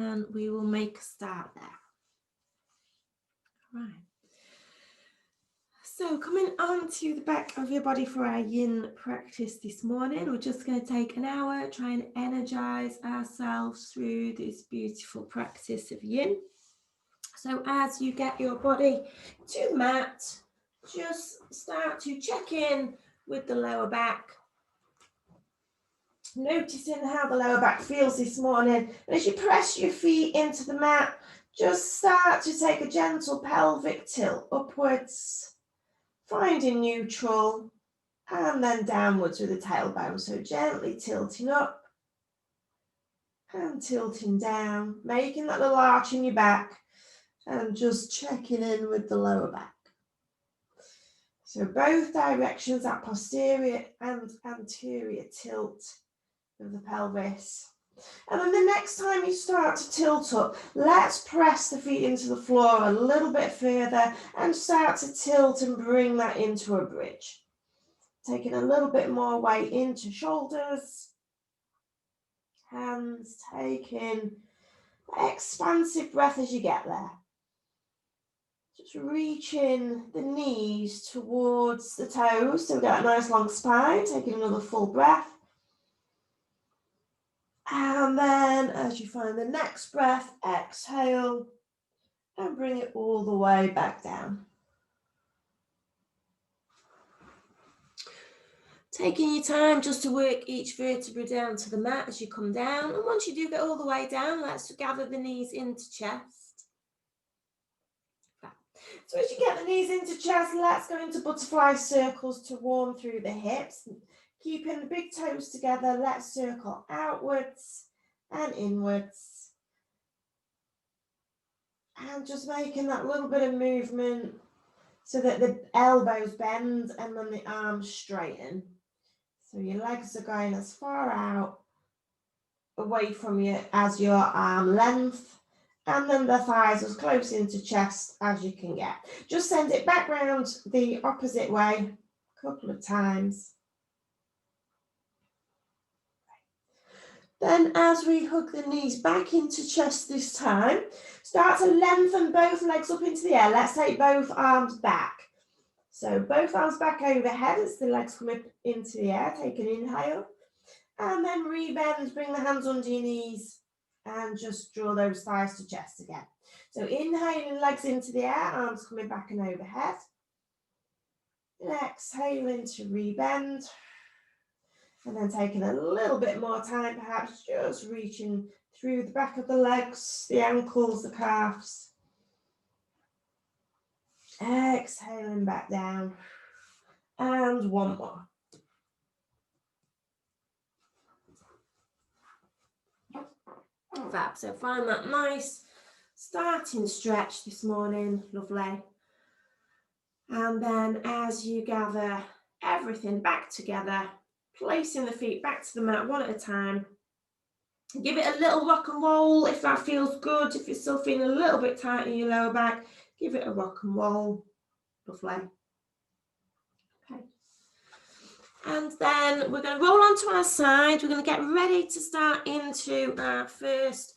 and we will make a start there. All right. So coming on to the back of your body for our yin practice this morning, we're just going to take an hour, try and energize ourselves through this beautiful practice of yin. So as you get your body to the mat, just start to check in with the lower back. Noticing how the lower back feels this morning. And as you press your feet into the mat, just start to take a gentle pelvic tilt upwards, finding neutral, and then downwards with the tailbone. So gently tilting up and tilting down, making that little arch in your back, and just checking in with the lower back. So both directions, that posterior and anterior tilt of the pelvis. And then the next time you start to tilt up, let's press the feet into the floor a little bit further and start to tilt and bring that into a bridge. Taking a little bit more weight into shoulders, hands, taking expansive breath as you get there. Just reaching the knees towards the toes, so we get a nice long spine, taking another full breath. And then as you find the next breath, exhale and bring it all the way back down. Taking your time just to work each vertebra down to the mat as you come down. And once you do get all the way down, let's gather the knees into chest. So as you get the knees into chest, let's go into butterfly circles to warm through the hips. Keeping the big toes together, let's circle outwards and inwards. And just making that little bit of movement so that the elbows bend and then the arms straighten. So your legs are going as far out away from you as your arm length, and then the thighs as close into chest as you can get. Just send it back round the opposite way a couple of times. Then as we hug the knees back into chest this time, start to lengthen both legs up into the air. Let's take both arms back. So both arms back overhead as the legs come up into the air. Take an inhale. And then rebend, bring the hands under your knees and just draw those thighs to chest again. So inhaling, legs into the air, arms coming back and overhead. And exhaling to rebend. And then taking a little bit more time, perhaps just reaching through the back of the legs, the ankles, the calves. Exhaling back down. And one more. Fab. So find that nice starting stretch this morning. Lovely. And then as you gather everything back together, placing the feet back to the mat one at a time. Give it a little rock and roll if that feels good. If you're still feeling a little bit tight in your lower back, give it a rock and roll. Lovely. Okay. And then we're going to roll onto our side. We're going to get ready to start into our first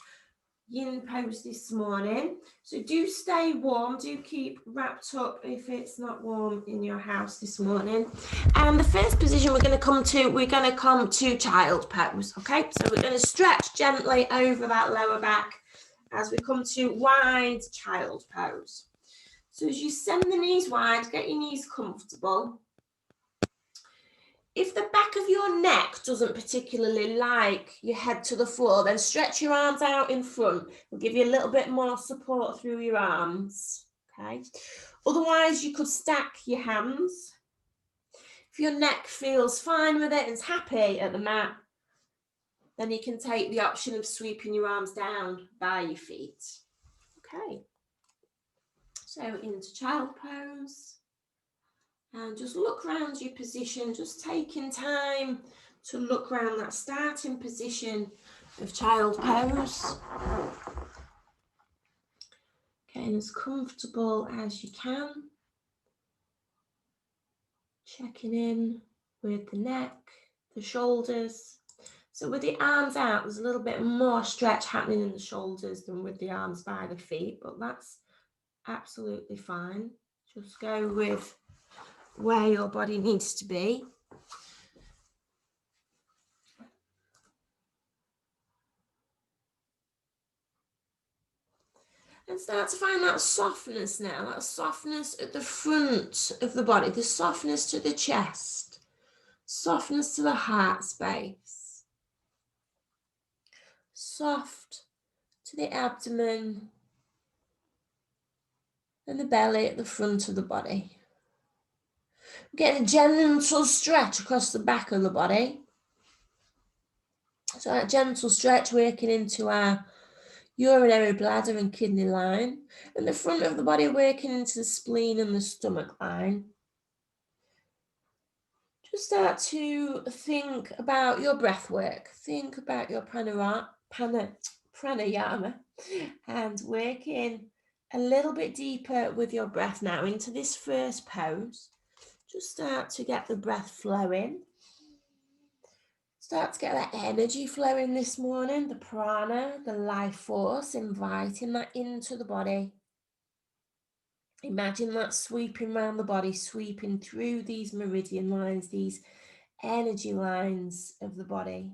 yin pose this morning. So do stay warm, do keep wrapped up if it's not warm in your house this morning. And the first position we're going to come to child pose. Okay, so we're going to stretch gently over that lower back as we come to wide child pose. So as you send the knees wide, get your knees comfortable. If the back of your neck doesn't particularly like your head to the floor, then stretch your arms out in front. It'll give you a little bit more support through your arms, okay? Otherwise, you could stack your hands. If your neck feels fine with it and is happy at the mat, then you can take the option of sweeping your arms down by your feet, okay? So into child pose. And just look around your position, just taking time to look around that starting position of child pose. Getting as comfortable as you can. Checking in with the neck, the shoulders, So with the arms out, there's a little bit more stretch happening in the shoulders than with the arms by the feet, but that's absolutely fine. Just go with where your body needs to be. And start to find that softness now, that softness at the front of the body, the softness to the chest, softness to the heart space, soft to the abdomen and the belly at the front of the body. Get a gentle stretch across the back of the body. So that gentle stretch working into our urinary bladder and kidney line, and the front of the body working into the spleen and the stomach line. Just start to think about your breath work. Think about your pranayama and working a little bit deeper with your breath now into this first pose. Just start to get the breath flowing. Start to get that energy flowing this morning, the prana, the life force, inviting that into the body. Imagine that sweeping around the body, sweeping through these meridian lines, these energy lines of the body,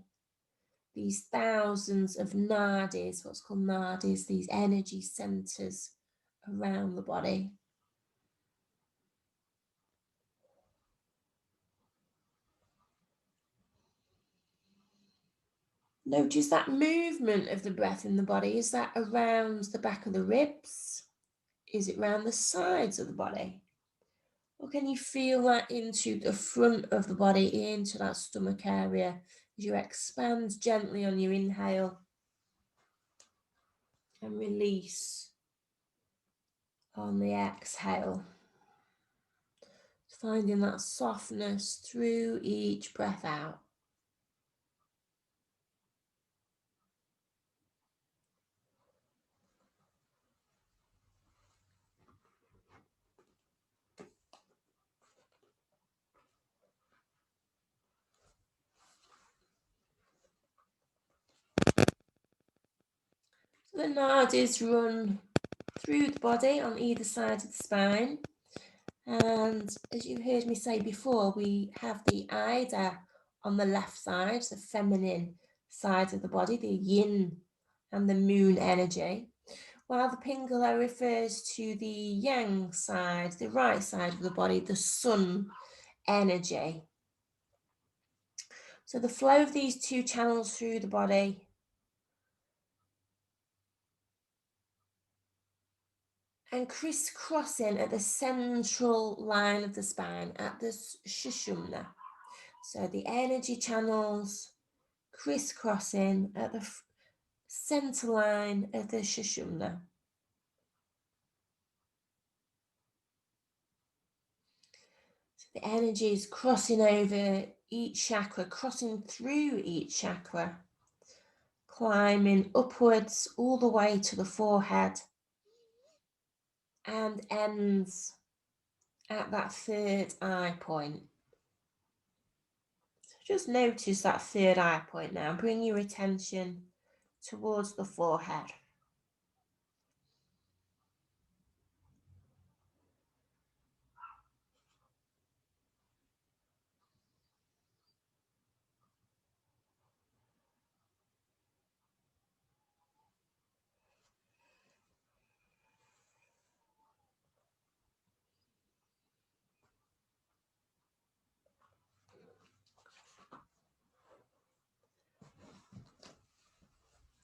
these thousands of nadis, what's called nadis, these energy centers around the body. Notice that movement of the breath in the body. Is that around the back of the ribs? Is it around the sides of the body? Or can you feel that into the front of the body, into that stomach area, as you expand gently on your inhale and release on the exhale. Finding that softness through each breath out. So the nadis run through the body on either side of the spine. And as you heard me say before, we have the Ida on the left side, the feminine side of the body, the yin and the moon energy, while the Pingala refers to the yang side, the right side of the body, the sun energy. So the flow of these two channels through the body and crisscrossing at the central line of the spine, at the Sushumna. So the energy channels crisscrossing at the center line of the Sushumna. So the energy is crossing over each chakra, crossing through each chakra, climbing upwards all the way to the forehead and ends at that third eye point. So just notice that third eye point now. Bring your attention towards the forehead.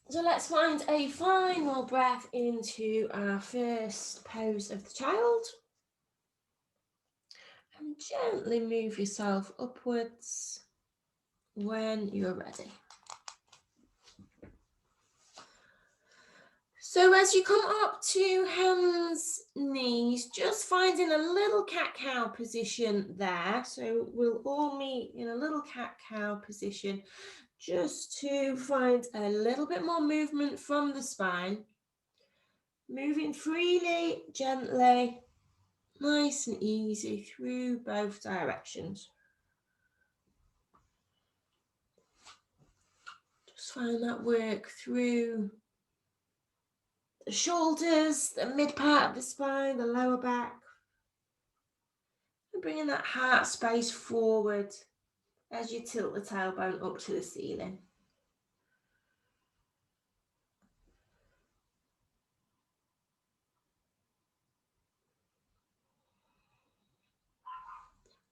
So let's find a final breath into our first pose of the child. And gently move yourself upwards when you're ready. So as you come up to hands, knees, just finding a little cat-cow position there. So we'll all meet in a little cat-cow position, just to find a little bit more movement from the spine. Moving freely, gently, nice and easy through both directions. find that work through the shoulders, the mid part of the spine, the lower back. And bringing that heart space forward as you tilt the tailbone up to the ceiling.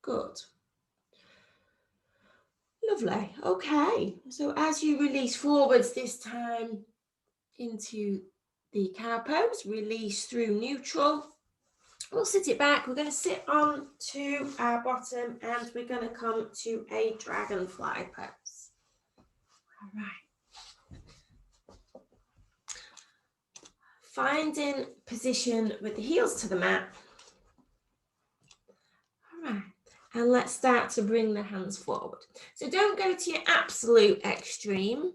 Good. Lovely. Okay. So as you release forwards this time into the cow pose, release through neutral. We'll sit it back. We're going to sit on to our bottom and we're going to come to a dragonfly pose. All right. Finding position with the heels to the mat. All right. And let's start to bring the hands forward. So don't go to your absolute extreme.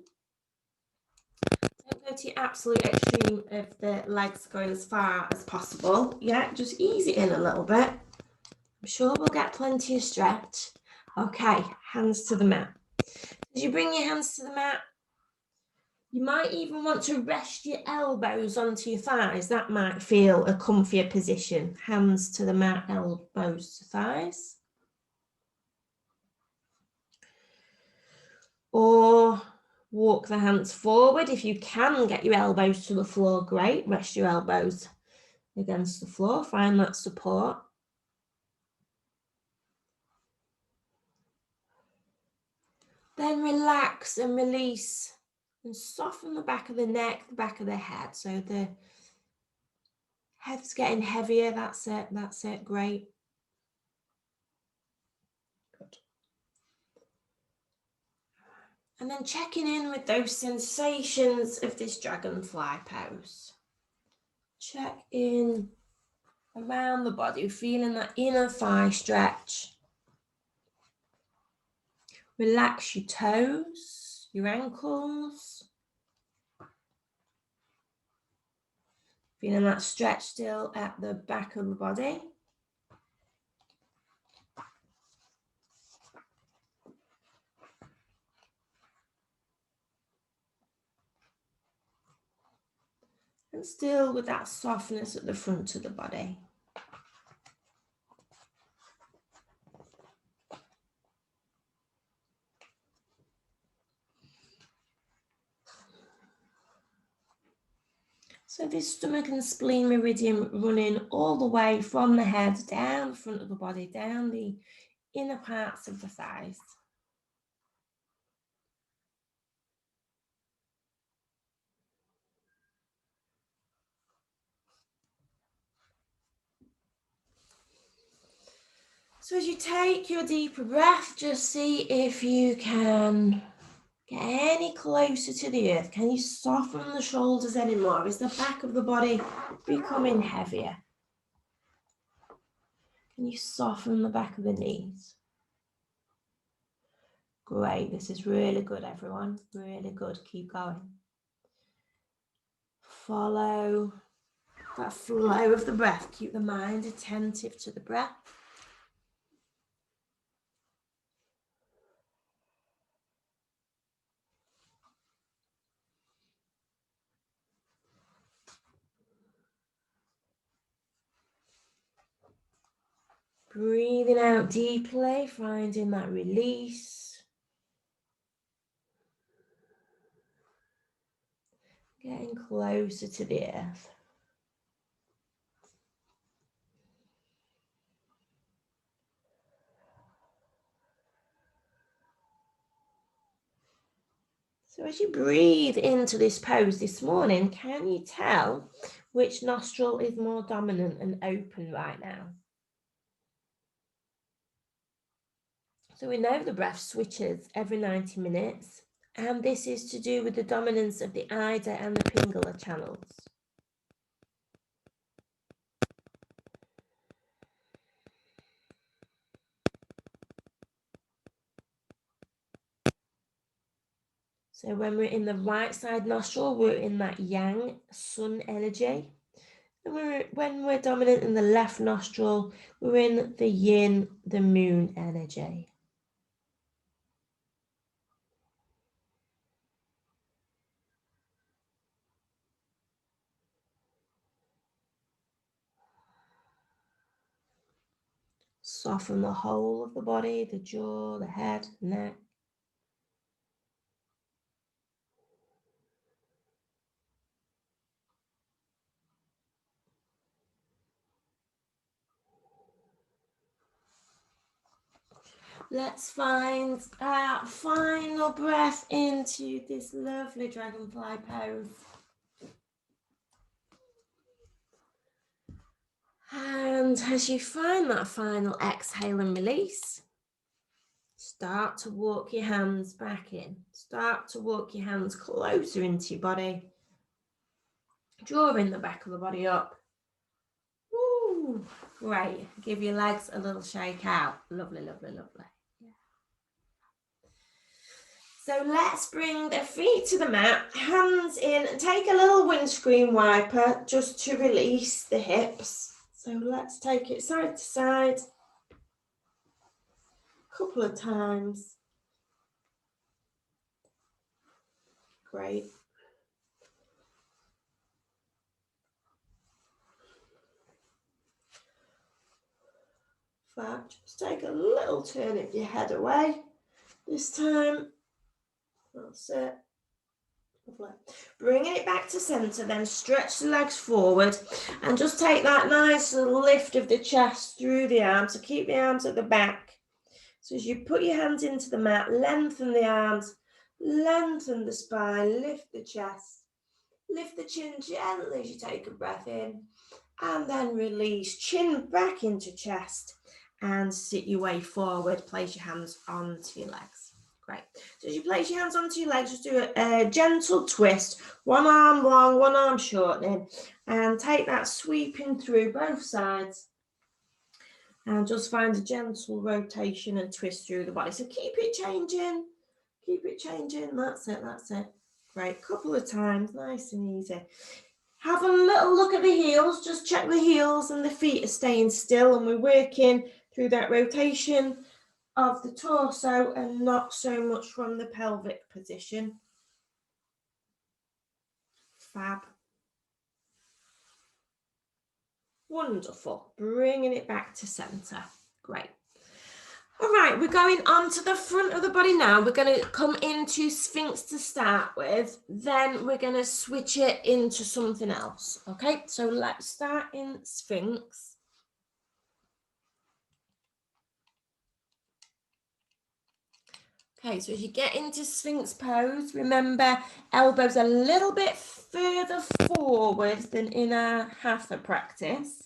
Don't go to your absolute extreme of the legs going as far as possible. Yeah, just ease it in a little bit. I'm sure we'll get plenty of stretch. Okay, hands to the mat. As you bring your hands to the mat, you might even want to rest your elbows onto your thighs. That might feel a comfier position. Hands to the mat, elbows to thighs. Or walk the hands forward. If you can get your elbows to the floor, great. Rest your elbows against the floor. Find that support. Then relax and release and soften the back of the neck, the back of the head. So the head's getting heavier. That's it. Great. Good. And then checking in with those sensations of this dragonfly pose. Check in around the body, feeling that inner thigh stretch. Relax your toes, your ankles. Feeling that stretch still at the back of the body. And still with that softness at the front of the body. So this stomach and spleen meridian running all the way from the head down the front of the body, down the inner parts of the thighs. So as you take your deeper breath, just see if you can get any closer to the earth. Can you soften the shoulders anymore? Is the back of the body becoming heavier? Can you soften the back of the knees? Great, this is really good, everyone. Really good. Keep going. Follow that flow of the breath. Keep the mind attentive to the breath. Breathing out deeply, finding that release. Getting closer to the earth. So as you breathe into this pose this morning, can you tell which nostril is more dominant and open right now? So we know the breath switches every 90 minutes, and this is to do with the dominance of the Ida and the Pingala channels. So when we're in the right side nostril, we're in that yang, sun energy. And when we're dominant in the left nostril, we're in the yin, the moon energy. Soften the whole of the body, the jaw, the head, neck. Let's find our final breath into this lovely dragonfly pose. And as you find that final exhale and release, start to walk your hands back in. Start to walk your hands closer into your body. Drawing the back of the body up. Woo, great. Give your legs a little shake out. Lovely, lovely, lovely. Yeah. So let's bring the feet to the mat, hands in, and take a little windscreen wiper just to release the hips. So let's take it side to side a couple of times. Great. Just take a little turn of your head away this time. That's it. Lovely. Bringing it back to centre, then stretch the legs forward and just take that nice lift of the chest through the arms. So keep the arms at the back. So as you put your hands into the mat, lengthen the arms, lengthen the spine, lift the chest, lift the chin gently as you take a breath in, and then release, chin back into chest, and sit your way forward. Place your hands onto your legs. Great. So as you place your hands onto your legs, just do a gentle twist, one arm long, one arm shortening, and take that sweeping through both sides. And just find a gentle rotation and twist through the body. So keep it changing, that's it, that's it. Great, couple of times, nice and easy. Have a little look at the heels, just check the heels and the feet are staying still, and we're working through that rotation of the torso and not so much from the pelvic position. Fab. Wonderful, bringing it back to center, great. All right, we're going on to the front of the body now. We're going to come into Sphinx to start with, then we're going to switch it into something else. Okay, so let's start in Sphinx. Okay, so as you get into Sphinx pose, remember elbows a little bit further forward than in our Hatha practice.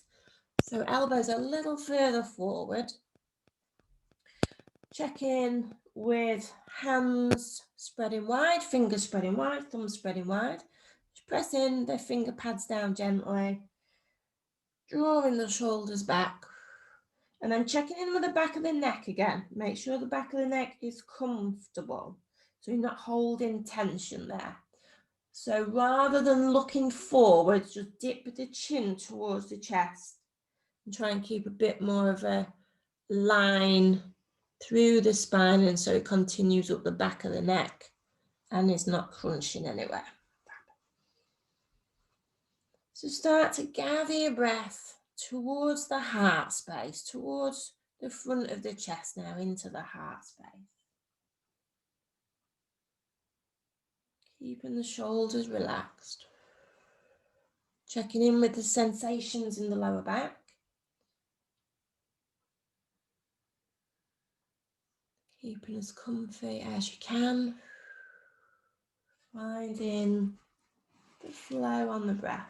So elbows a little further forward. Check in with hands spreading wide, fingers spreading wide, thumbs spreading wide. Just press in the finger pads down gently, drawing the shoulders back, and then checking in with the back of the neck again. Make sure the back of the neck is comfortable, so you're not holding tension there. So rather than looking forward, just dip the chin towards the chest and try and keep a bit more of a line through the spine, and so it continues up the back of the neck and is not crunching anywhere. So start to gather your breath towards the heart space, towards the front of the chest now, into the heart space. Keeping the shoulders relaxed. Checking in with the sensations in the lower back. Keeping as comfy as you can. Finding the flow on the breath.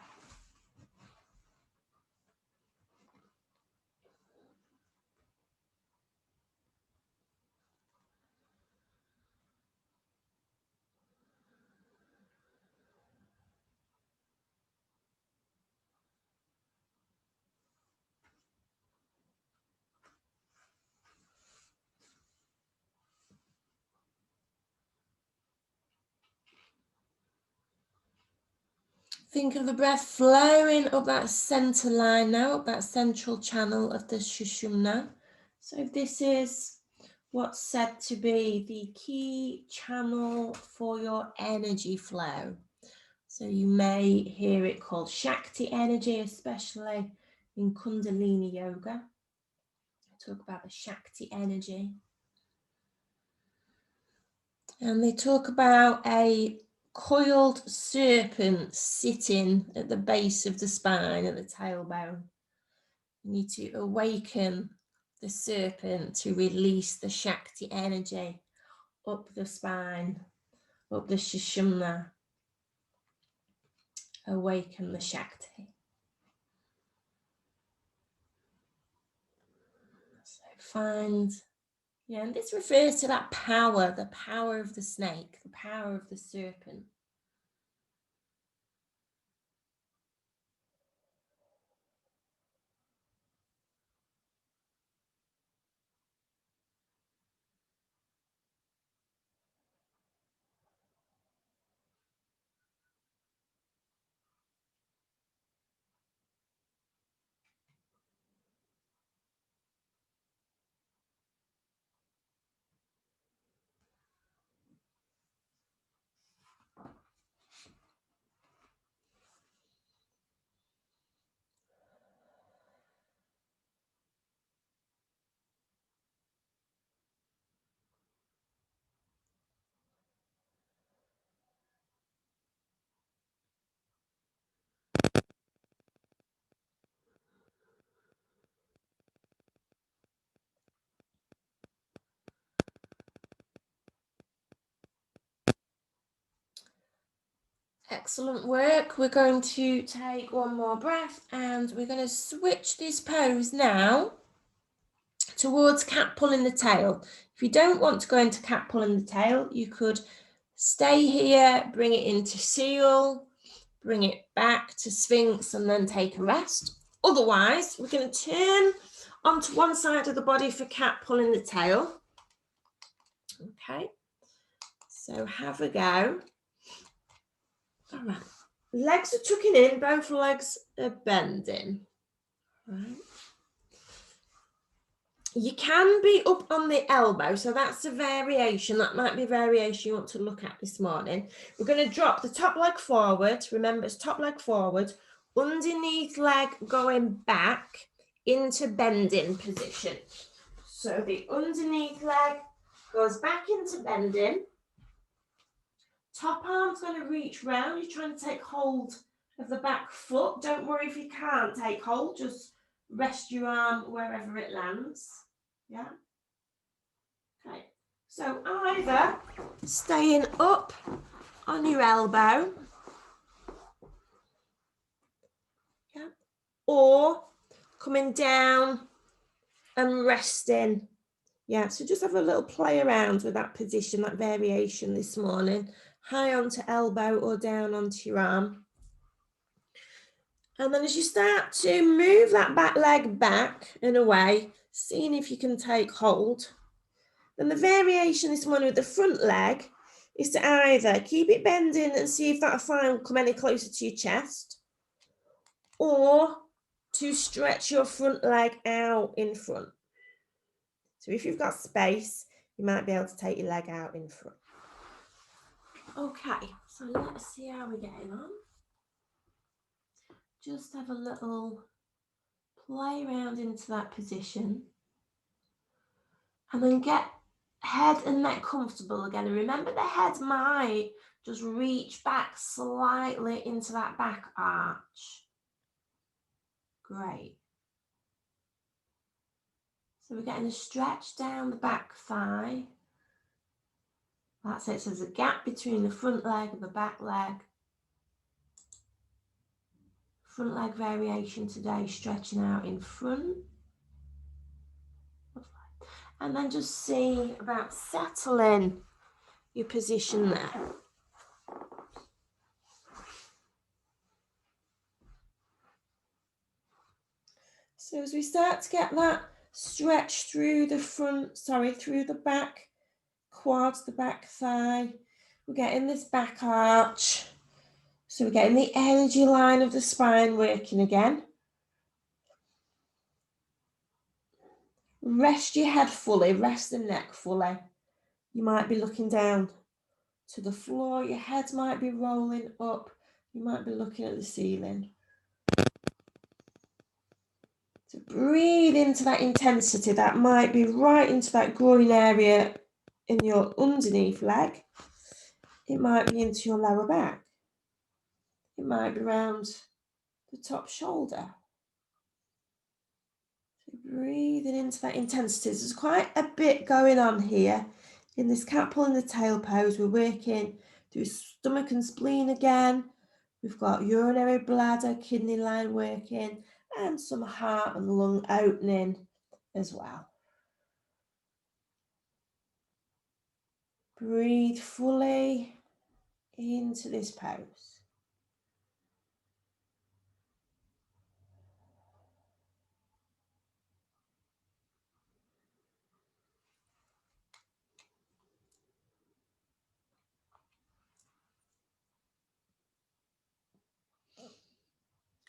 Think of the breath flowing up that center line now, up that central channel of the Sushumna. So this is what's said to be the key channel for your energy flow. So you may hear it called Shakti energy, especially in Kundalini yoga. talk about the Shakti energy. And they talk about a coiled serpent sitting at the base of the spine, at the tailbone. You need to awaken the serpent to release the Shakti energy up the spine, up the Sushumna. Awaken the Shakti. So find, and this refers to that power, the power of the snake, the power of the serpent. Excellent work. We're going to take one more breath and we're going to switch this pose now towards cat pulling the tail. If you don't want to go into cat pulling the tail, you could stay here, bring it into seal, bring it back to Sphinx and then take a rest. Otherwise, we're going to turn onto one side of the body for cat pulling the tail. Okay, so have a go. All right, legs are tucking in, both legs are bending. Right. You can be up on the elbow, so that's a variation. That might be a variation you want to look at this morning. We're going to drop the top leg forward. Remember, it's top leg forward, underneath leg going back into bending position. So the underneath leg goes back into bending. Top arm's going to reach round. You're trying to take hold of the back foot. Don't worry if you can't take hold. Just rest your arm wherever it lands. Yeah. Okay. So either staying up on your elbow, yeah, or coming down and resting. Yeah, so just have a little play around with that position, that variation this morning. High onto elbow or down onto your arm. And then as you start to move that back leg back and away, seeing if you can take hold. Then the variation this morning with the front leg is to either keep it bending and see if that thigh will come any closer to your chest, or to stretch your front leg out in front. So if you've got space, you might be able to take your leg out in front. Okay, so let's see how we're getting on. Just have a little play around into that position. And then get head and neck comfortable again. And remember, the head might just reach back slightly into that back arch. Great. So we're getting a stretch down the back thigh. That's it. So there's a gap between the front leg and the back leg. Front leg variation today, stretching out in front. And then just see about settling your position there. So as we start to get that stretch through the through the back quads, the back thigh, we're getting this back arch. So we're getting the energy line of the spine working again. Rest your head fully, rest the neck fully. You might be looking down to the floor, your head might be rolling up, you might be looking at the ceiling. So breathe into that intensity. That might be right into that groin area in your underneath leg. It might be into your lower back. It might be around the top shoulder. So breathing into that intensity. There's quite a bit going on here in this cat pulling the tail pose. We're working through stomach and spleen again. We've got urinary bladder, kidney line working, and some heart and lung opening as well. Breathe fully into this pose.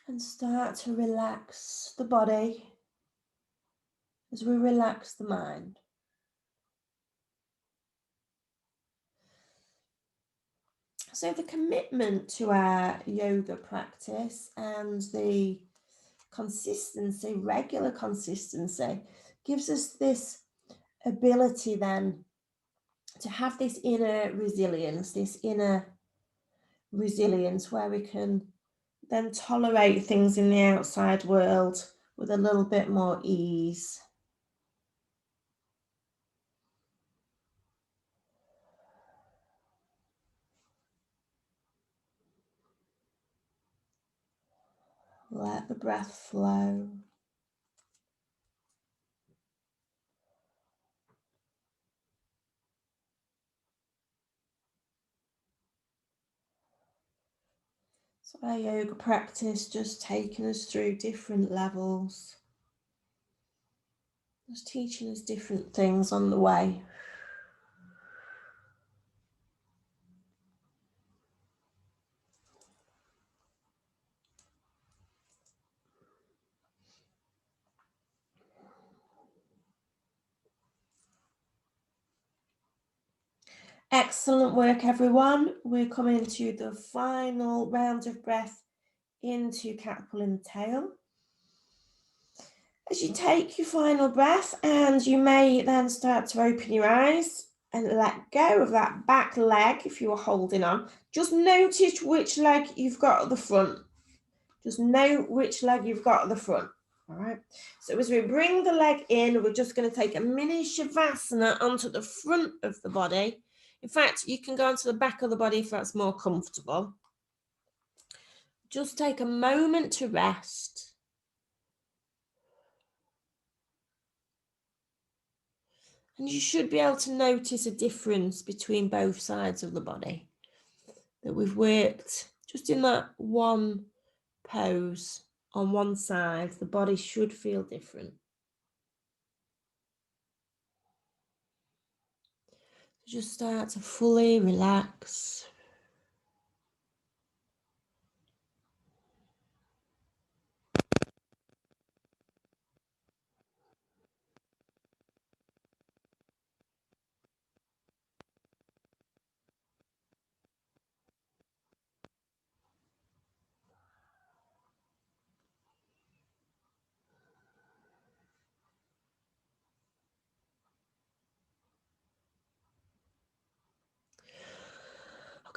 And start to relax the body as we relax the mind. So the commitment to our yoga practice and the consistency, regular consistency, gives us this ability then to have this inner resilience where we can then tolerate things in the outside world with a little bit more ease. Let the breath flow. So our yoga practice just taking us through different levels, just teaching us different things on the way. Excellent work, everyone. We're coming to the final round of breath into cat pulling the tail. As you take your final breath, and you may then start to open your eyes and let go of that back leg if you were holding on. Just notice which leg you've got at the front. Just note which leg you've got at the front. All right. So as we bring the leg in, we're just going to take a mini shavasana onto the front of the body. In fact, you can go onto the back of the body if that's more comfortable. Just take a moment to rest. And you should be able to notice a difference between both sides of the body. That we've worked just in that one pose on one side, the body should feel different. Just start to fully relax.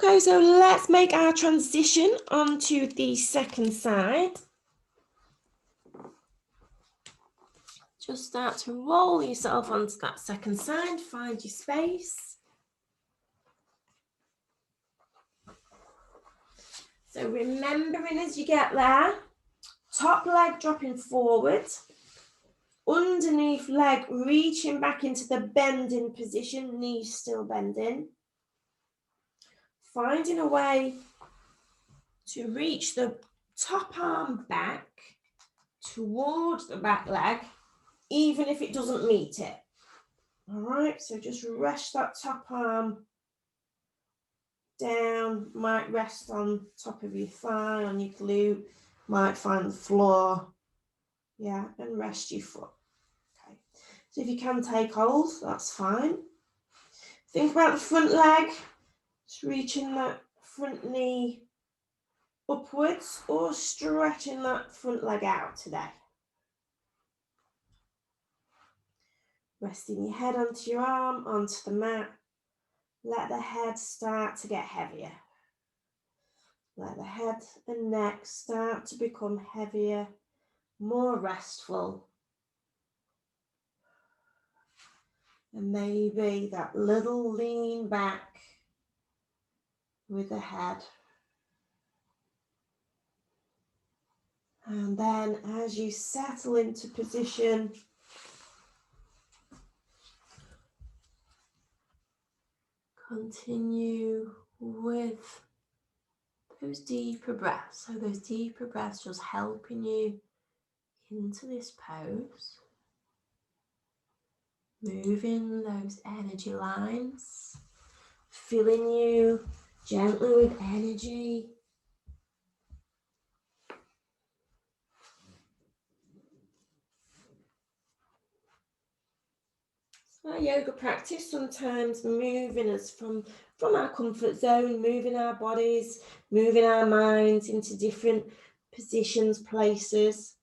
Okay, so let's make our transition onto the second side. Just start to roll yourself onto that second side, find your space. So remembering as you get there, top leg dropping forward, underneath leg reaching back into the bending position, knees still bending. Finding a way to reach the top arm back towards the back leg, even if it doesn't meet it. All right, so just rest that top arm down, might rest on top of your thigh, on your glute, might find the floor, yeah, and rest your foot. Okay, so if you can take hold, that's fine. Think about the front leg, just reaching that front knee upwards or stretching that front leg out today. Resting your head onto your arm, onto the mat. Let the head start to get heavier. Let the head and neck start to become heavier, more restful. And maybe that little lean back with the head. And then as you settle into position, continue with those deeper breaths. So those deeper breaths just helping you into this pose. Moving those energy lines. Filling you gently with energy. Our yoga practice sometimes moving us from our comfort zone, moving our bodies, moving our minds into different positions, places.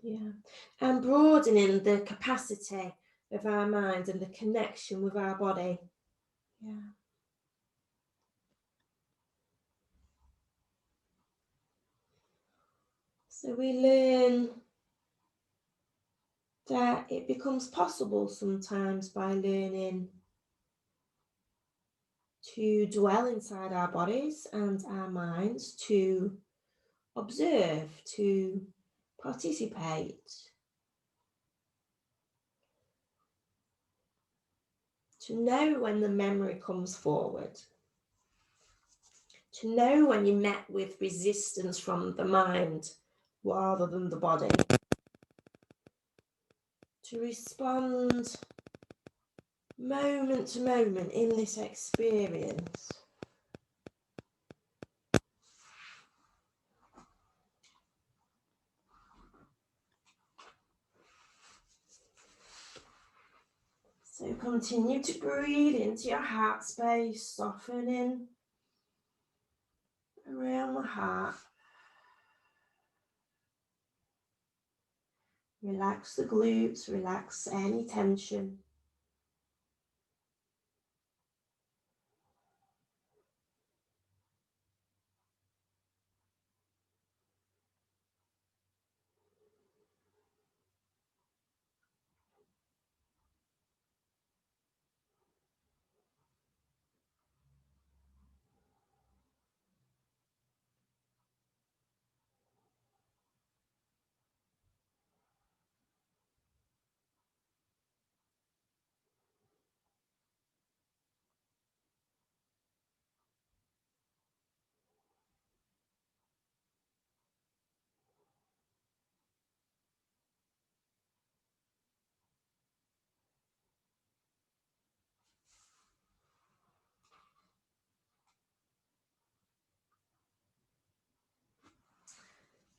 Yeah, and broadening the capacity of our mind and the connection with our body. Yeah. So we learn that it becomes possible sometimes by learning to dwell inside our bodies and our minds, to observe, to participate, to know when the memory comes forward, to know when you're met with resistance from the mind rather than the body, to respond moment to moment in this experience. So continue to breathe into your heart space, softening around the heart. Relax the glutes, relax any tension.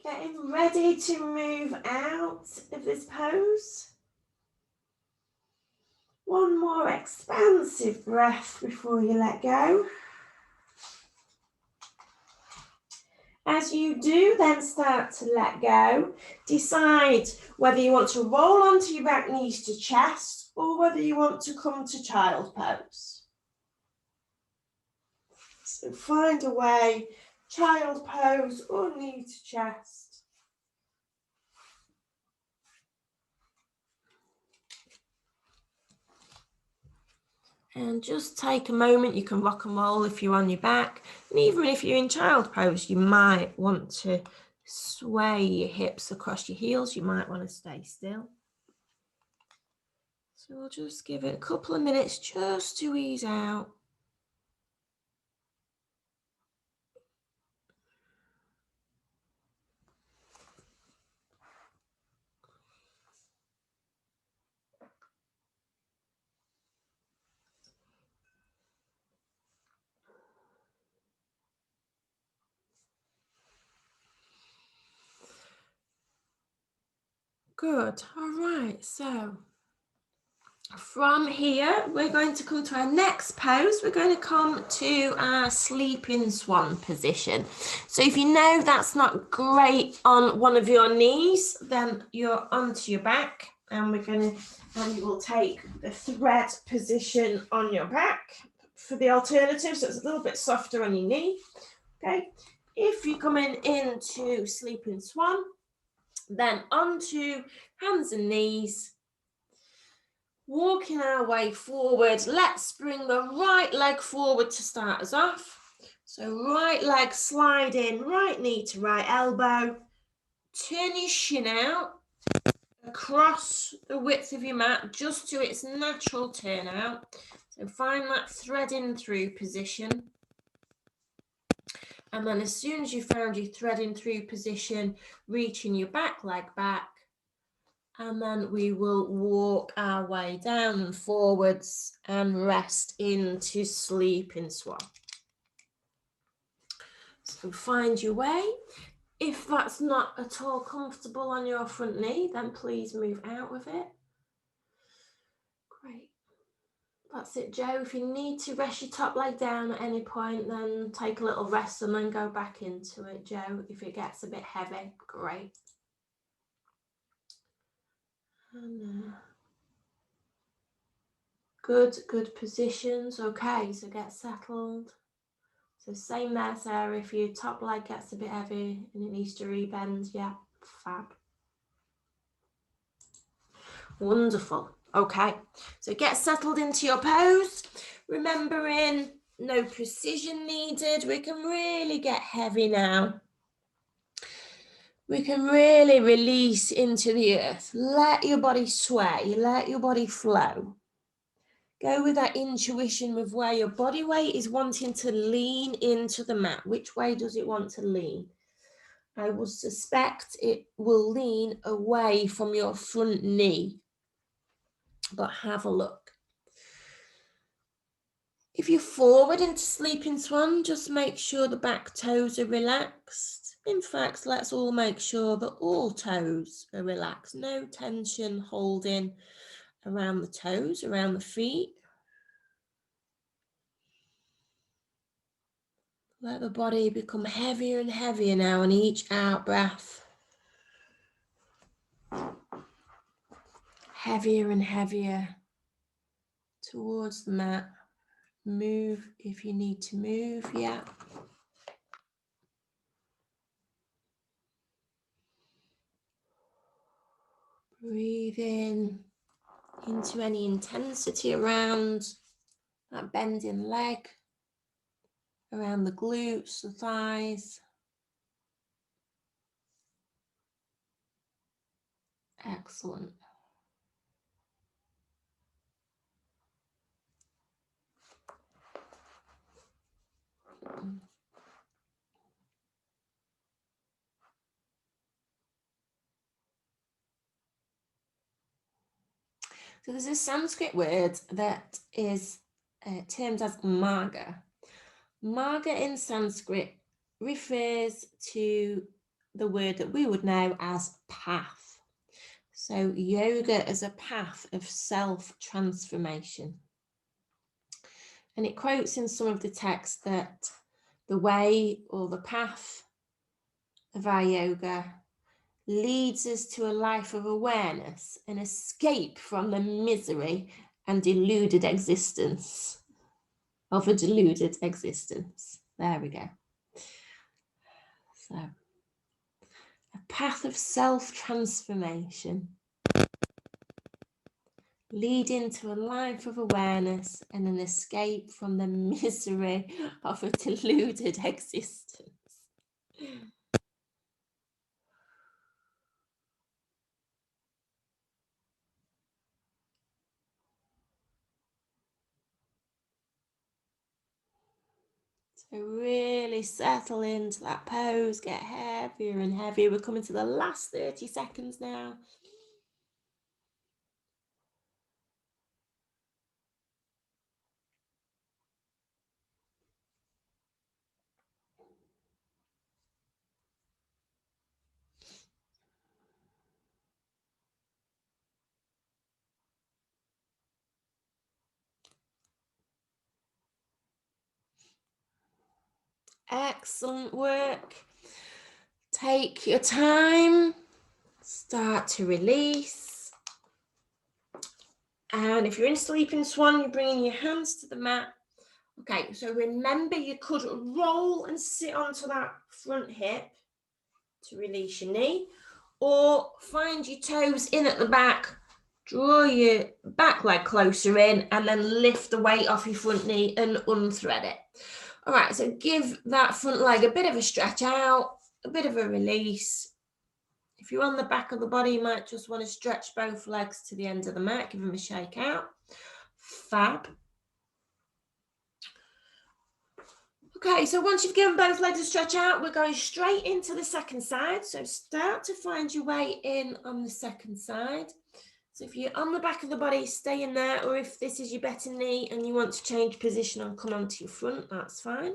Getting ready to move out of this pose. One more expansive breath before you let go. As you do then start to let go, decide whether you want to roll onto your back knees to chest or whether you want to come to child pose. So find a way, child pose or knee to chest. And just take a moment, you can rock and roll if you're on your back. And even if you're in child pose, you might want to sway your hips across your heels. You might want to stay still. So we'll just give it a couple of minutes just to ease out. Good. All right. So from here, we're going to come to our next pose. We're going to come to our sleeping swan position. So if you know that's not great on one of your knees, then you're onto your back and you will take the thread position on your back for the alternative, so it's a little bit softer on your knee. Okay, if you're coming into sleeping swan, then onto hands and knees, walking our way forward. Let's bring the right leg forward to start us off. So right leg sliding, right knee to right elbow. Turn your shin out across the width of your mat, just to its natural turn out. So find that threading through position. And then as soon as you found your threading through position, reaching your back leg back. And then we will walk our way down and forwards and rest into sleeping swan. So find your way. If that's not at all comfortable on your front knee, then please move out with it. Great. That's it, Joe. If you need to rest your top leg down at any point, then take a little rest and then go back into it, Joe. If it gets a bit heavy, great. And, good positions. Okay, so get settled. So same there, Sarah. If your top leg gets a bit heavy and it needs to rebend, yeah, fab. Wonderful. Okay, so get settled into your pose. Remembering no precision needed. We can really get heavy now. We can really release into the earth. Let your body sway, let your body flow. Go with that intuition with where your body weight is wanting to lean into the mat. Which way does it want to lean? I would suspect it will lean away from your front knee, but have a look. If you're forward into sleeping swan, just make sure the back toes are relaxed. In fact, let's all make sure that all toes are relaxed. No tension holding around the toes, around the feet. Let the body become heavier and heavier now on each out breath. Heavier and heavier towards the mat. Move if you need to move, yeah. Breathe in into any intensity around that bending leg, around the glutes, the thighs. Excellent. So there's a Sanskrit word that is termed as marga. Marga in Sanskrit refers to the word that we would know as path. So yoga is a path of self-transformation. And it quotes in some of the text that the way or the path of our yoga leads us to a life of awareness, an escape from the misery and deluded existence of a deluded existence. There we go. So, a path of self-transformation leading to a life of awareness and an escape from the misery of a deluded existence. So really settle into that pose, get heavier and heavier. We're coming to the last 30 seconds now. Excellent work. Take your time. Start to release. And if you're in sleeping swan, you're bringing your hands to the mat. Okay, so remember you could roll and sit onto that front hip to release your knee, or find your toes in at the back, draw your back leg closer in, and then lift the weight off your front knee and unthread it. All right, so give that front leg a bit of a stretch out, a bit of a release. If you're on the back of the body, you might just want to stretch both legs to the end of the mat, give them a shake out. Fab. Okay, so once you've given both legs a stretch out, we're going straight into the second side. So start to find your way in on the second side. So if you're on the back of the body, stay in there, or if this is your better knee and you want to change position and come onto your front, that's fine.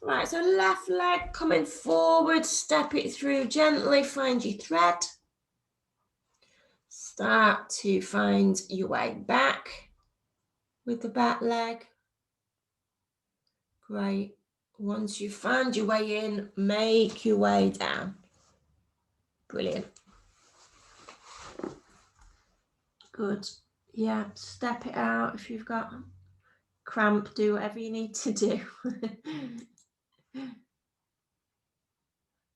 Right, so left leg coming forward, step it through gently, find your thread. Start to find your way back with the back leg. Great. Once you've found your way in, make your way down. Brilliant. Good. Yeah, step it out. If you've got cramp, do whatever you need to do.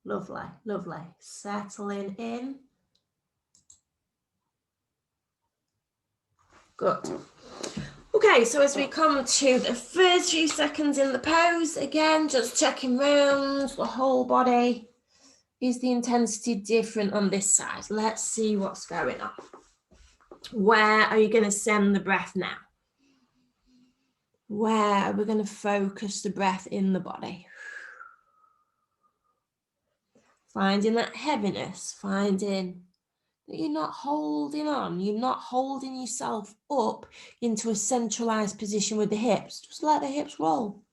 Lovely, lovely. Settling in. Good. Okay, so as we come to the first few seconds in the pose, again, just checking round the whole body. Is the intensity different on this side? Let's see what's going on. Where are you going to send the breath now? Where are we going to focus the breath in the body? Finding that heaviness, finding that you're not holding on, you're not holding yourself up into a centralized position with the hips. Just let the hips roll.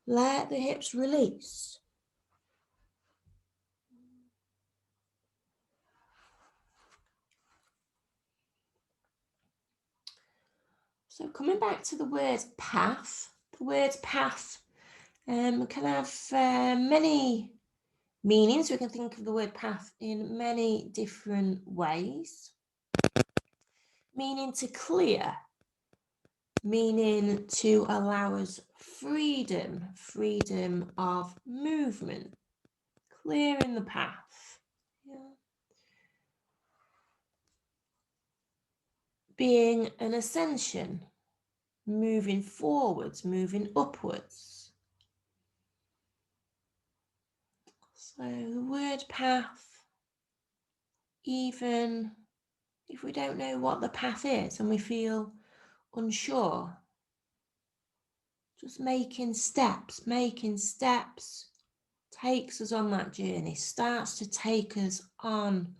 Let the hips release. So coming back to the word path, the word path can have many meanings. We can think of the word path in many different ways. Meaning to clear, meaning to allow us freedom of movement, clearing the path. Yeah. Being an ascension, moving forwards, moving upwards. So the word path, even if we don't know what the path is and we feel unsure, just making steps takes us on that journey, starts to take us on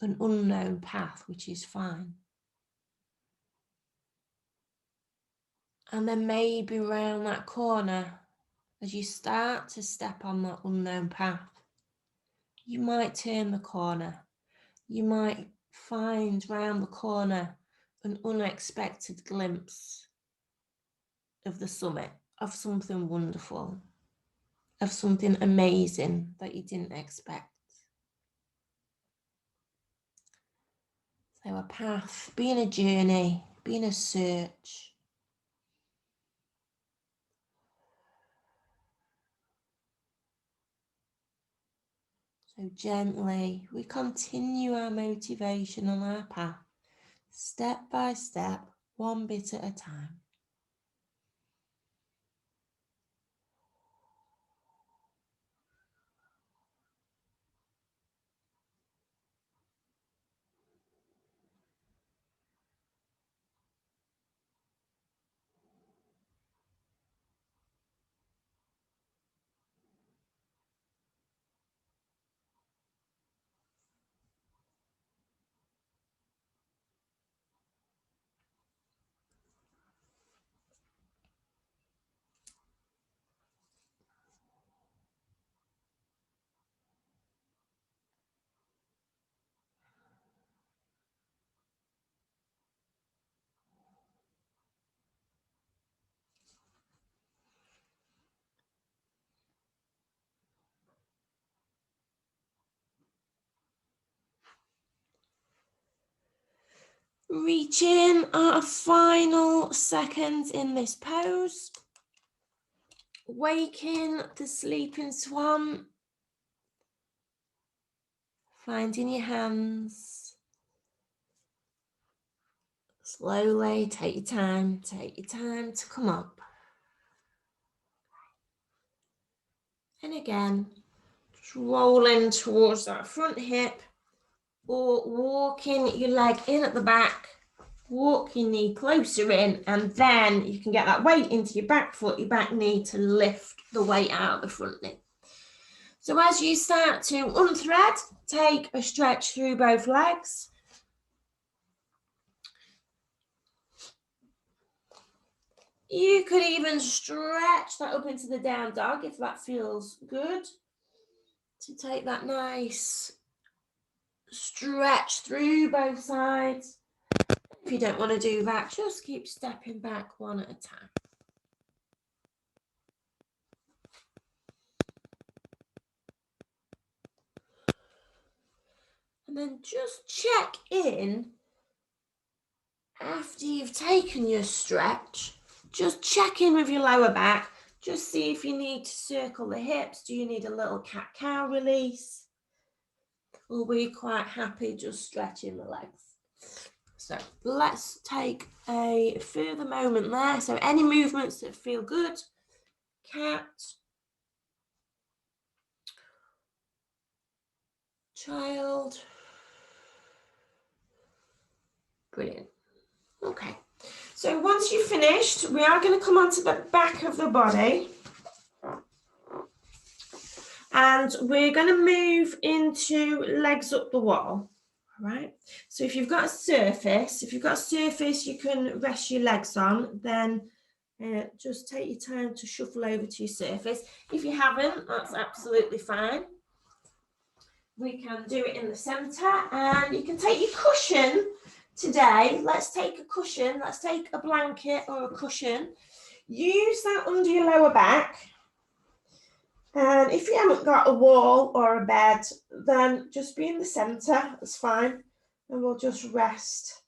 an unknown path, which is fine. And then maybe round that corner, as you start to step on that unknown path, you might turn the corner. You might find round the corner an unexpected glimpse of the summit, of something wonderful, of something amazing that you didn't expect. So a path, being a journey, being a search. So gently, we continue our motivation on our path, step by step, one bit at a time. Reach in our final seconds in this pose. Waking the sleeping swan. Finding your hands. Slowly, take your time to come up. And again, just rolling towards that front hip or walking your leg in at the back, walk your knee closer in, and then you can get that weight into your back foot, your back knee to lift the weight out of the front knee. So as you start to unthread, take a stretch through both legs. You could even stretch that up into the down dog if that feels good. To take that nice stretch through both sides. If you don't want to do that, just keep stepping back one at a time. And then just check in after you've taken your stretch. Just check in with your lower back. Just see if you need to circle the hips. Do you need a little cat-cow release? Or were you quite happy just stretching the legs? So let's take a further moment there. So any movements that feel good. Cat. Child. Brilliant. Okay. So once you've finished, we are going to come onto the back of the body. And we're going to move into legs up the wall. All right. So if you've got a surface, you can rest your legs on, then just take your time to shuffle over to your surface. If you haven't, that's absolutely fine. We can do it in the center, and you can take your cushion today. Let's take a cushion. Let's take a blanket or a cushion. Use that under your lower back. And if you haven't got a wall or a bed, then just be in the center. That's fine. And we'll just rest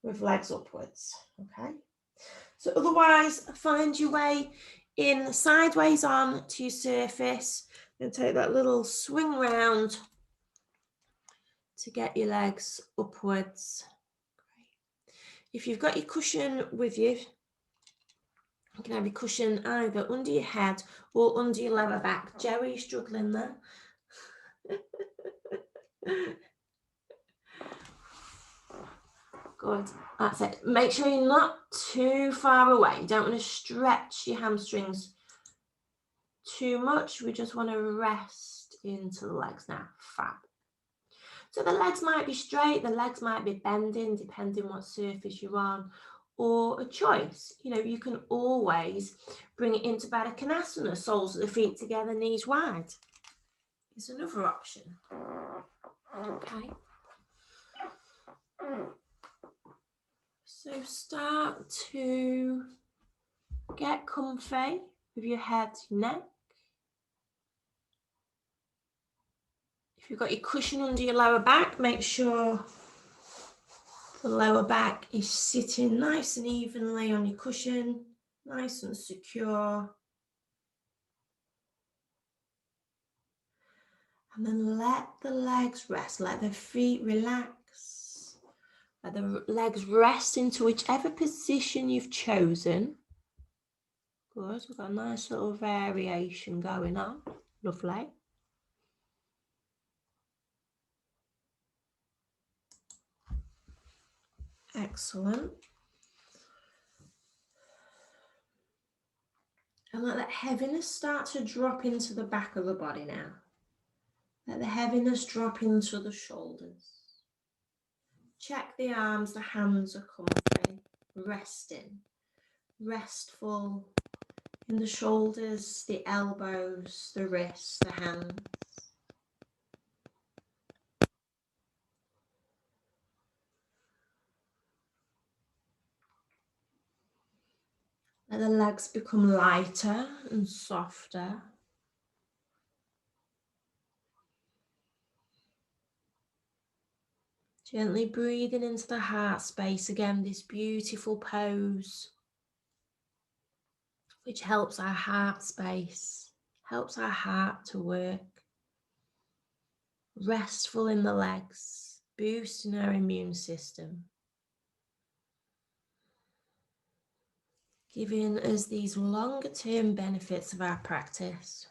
with legs upwards. Okay. So otherwise, find your way in sideways on to your surface and take that little swing round to get your legs upwards. Great. If you've got your cushion with you, you can have your cushion either under your head or under your lower back. Joe, are you struggling there? Good, that's it. Make sure you're not too far away. You don't want to stretch your hamstrings too much. We just want to rest into the legs now. Fab. So the legs might be straight, the legs might be bending, depending what surface you're on, or a choice. You know, you can always bring it into Baddha Konasana, soles of the feet together, knees wide. It's another option. Okay. So start to get comfy with your head, neck. If you've got your cushion under your lower back, make sure the lower back is sitting nice and evenly on your cushion, nice and secure. And then let the legs rest, let the feet relax. Let the legs rest into whichever position you've chosen. Good, we've got a nice little variation going on. Lovely. Excellent. And let that heaviness start to drop into the back of the body now. Let the heaviness drop into the shoulders. Check the arms, the hands are comfy, resting, restful in the shoulders, the elbows, the wrists, the hands. Let the legs become lighter and softer. Gently breathing into the heart space again, this beautiful pose, which helps our heart space, helps our heart to work. Restful in the legs, boosting our immune system, giving us these longer term benefits of our practice.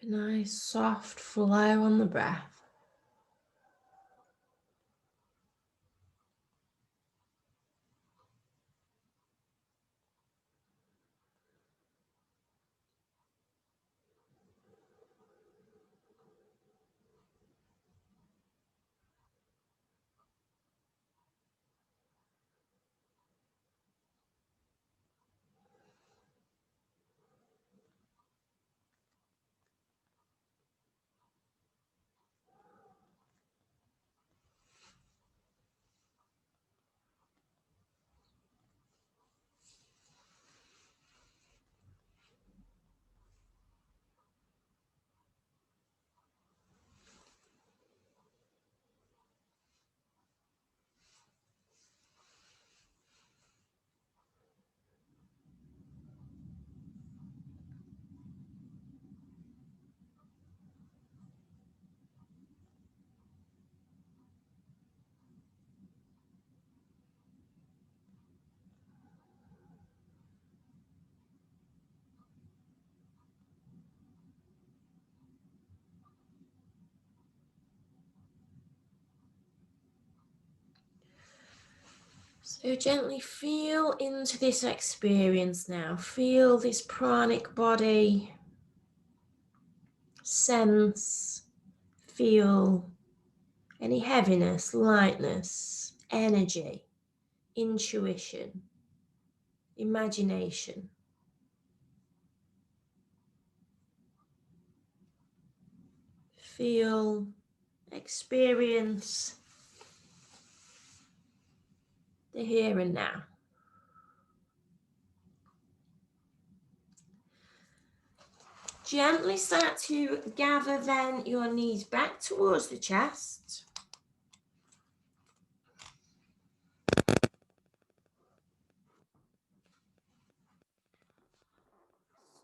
Keep a nice soft flow on the breath. So gently feel into this experience now. Feel this pranic body. Sense, feel any heaviness, lightness, energy, intuition, imagination. Feel, experience the here and now. Gently start to gather then your knees back towards the chest.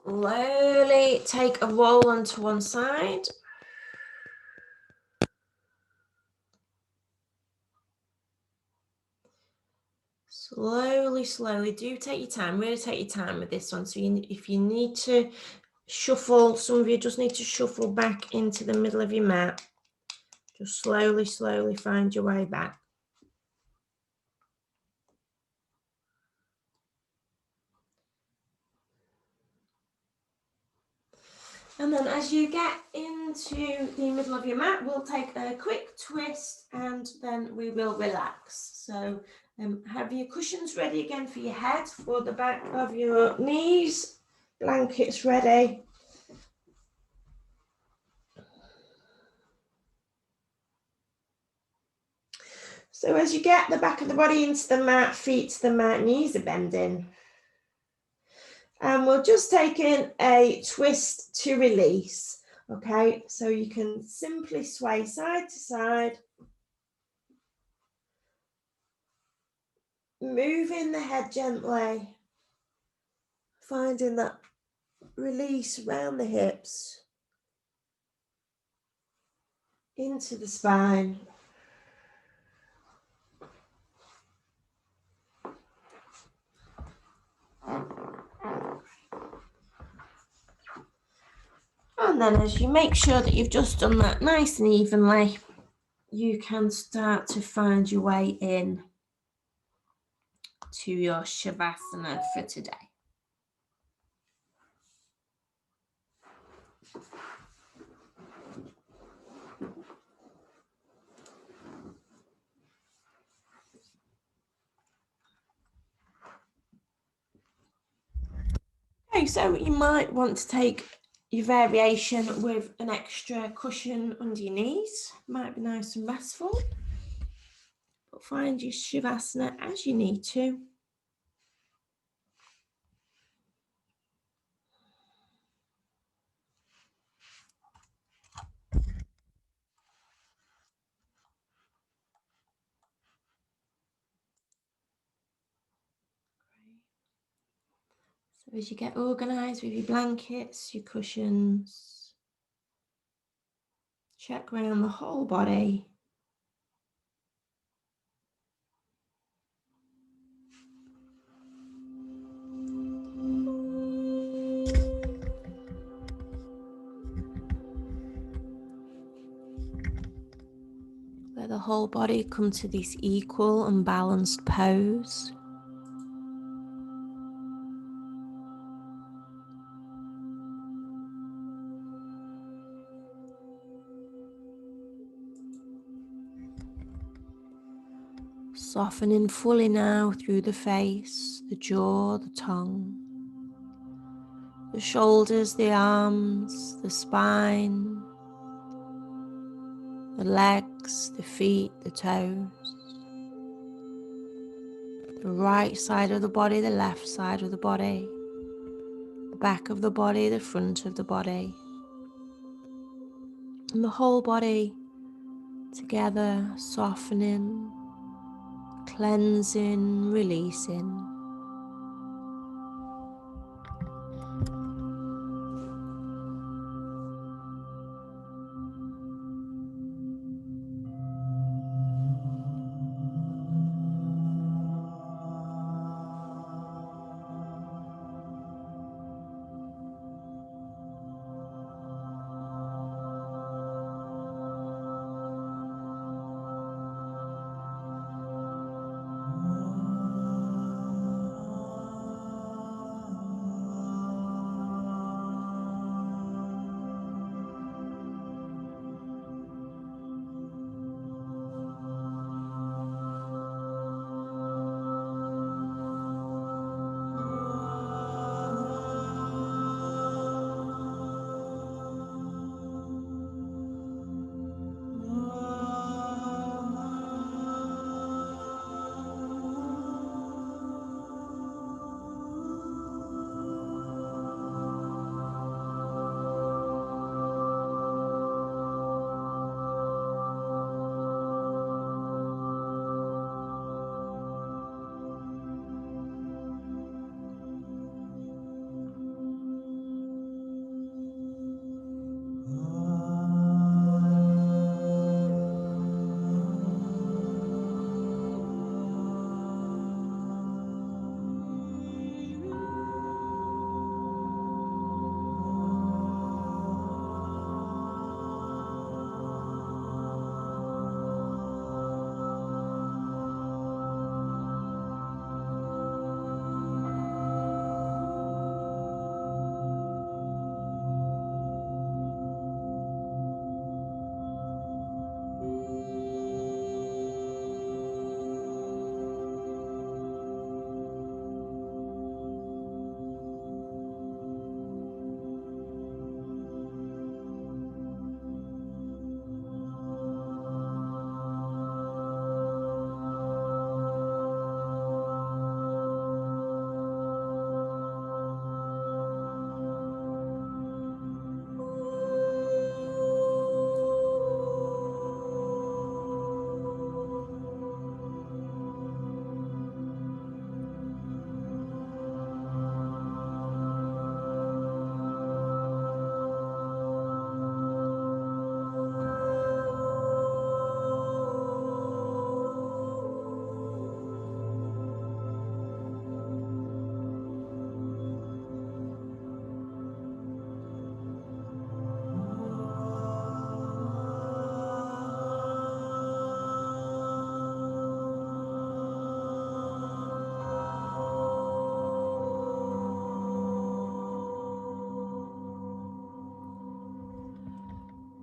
Slowly take a roll onto one side. Slowly, do take your time, really take your time with this one. So if you need to shuffle, some of you just need to shuffle back into the middle of your mat. Just slowly find your way back. And then as you get into the middle of your mat, we'll take a quick twist and then we will relax. So have your cushions ready again for your head, for the back of your knees, blankets ready. So as you get the back of the body into the mat, feet to the mat, knees are bending. And we'll just take in a twist to release. Okay, so you can simply sway side to side, moving the head gently, finding that release around the hips, into the spine. And then as you make sure that you've just done that nice and evenly, you can start to find your way in to your Shavasana for today. Okay, so you might want to take your variation with an extra cushion under your knees. Might be nice and restful. But find your Shavasana as you need to. So as you get organised with your blankets, your cushions, check around the whole body. Let the whole body come to this equal and balanced pose. Softening fully now through the face, the jaw, the tongue, the shoulders, the arms, the spine, the legs, the feet, the toes, the right side of the body, the left side of the body, the back of the body, the front of the body, and the whole body together, softening, cleansing, releasing.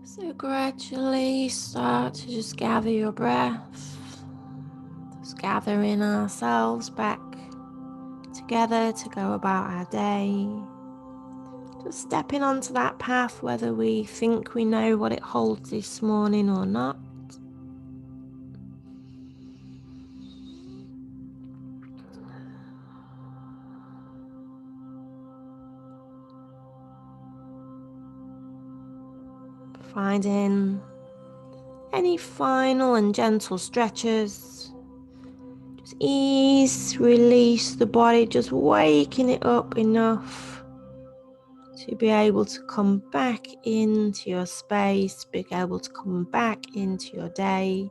So gradually start to just gather your breath, just gathering ourselves back together to go about our day. Just stepping onto that path, whether we think we know what it holds this morning or not. Finding any final and gentle stretches. Just ease, release the body, just waking it up enough to be able to come back into your space, be able to come back into your day.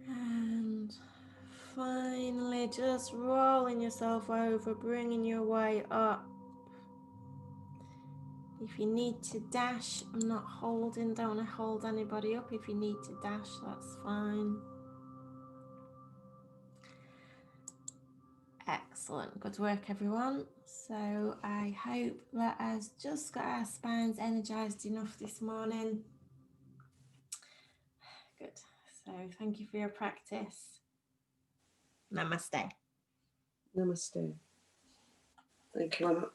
And finally, just rolling yourself over, bringing your way up. If you need to dash, I'm not holding, don't want to hold anybody up. If you need to dash, that's fine. Excellent, good work everyone. So I hope that has just got our spines energized enough this morning. Good, so thank you for your practice. Namaste. Namaste. Thank you, Emma.